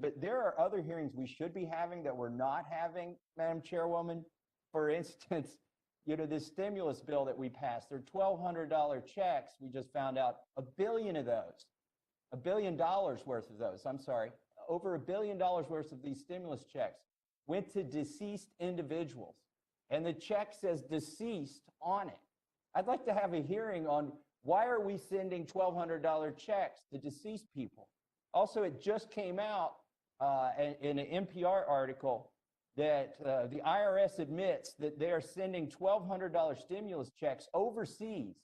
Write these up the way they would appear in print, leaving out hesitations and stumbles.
but there are other hearings we should be having that we're not having, Madam Chairwoman. For instance, this stimulus bill that we passed, they're $1,200 checks. We just found out $1 billion of those, $1 billion worth of those, I'm sorry, over $1 billion worth of these stimulus checks went to deceased individuals. And the check says deceased on it. I'd like to have a hearing on why are we sending $1,200 checks to deceased people. Also, it just came out in an NPR article that the IRS admits that they are sending $1,200 stimulus checks overseas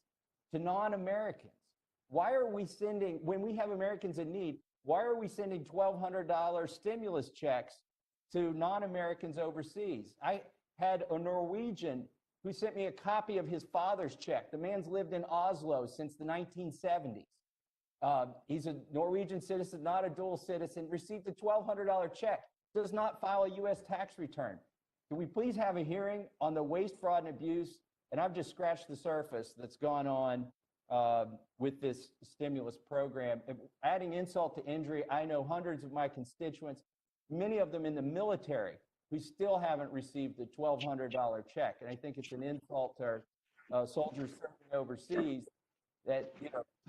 to non-Americans. Why are we sending, when we have Americans in need, why are we sending $1,200 stimulus checks to non-Americans overseas? I had a Norwegian who sent me a copy of his father's check. The man's lived in Oslo since the 1970s. He's a Norwegian citizen, not a dual citizen, received a $1,200 check, does not file a U.S. tax return. Can we please have a hearing on the waste, fraud, and abuse? And I've just scratched the surface that's gone on with this stimulus program. Adding insult to injury, I know hundreds of my constituents, many of them in the military, who still haven't received the $1,200 check. And I think it's an insult to our soldiers serving overseas that,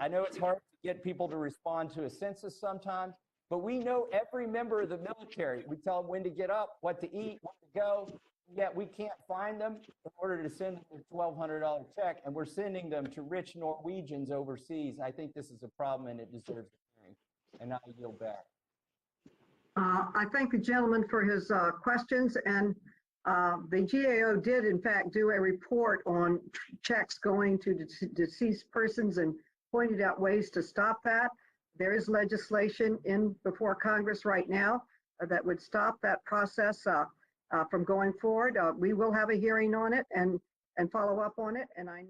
I know it's hard to get people to respond to a census sometimes, but we know every member of the military. We tell them when to get up, what to eat, when to go, yet we can't find them in order to send them a $1,200 check, and we're sending them to rich Norwegians overseas. I think this is a problem, and it deserves a hearing. And I yield back. I thank the gentleman for his questions, and the GAO did in fact do a report on checks going to deceased persons and pointed out ways to stop that. There is legislation before Congress right now that would stop that process from going forward. We will have a hearing on it and follow up on it, and I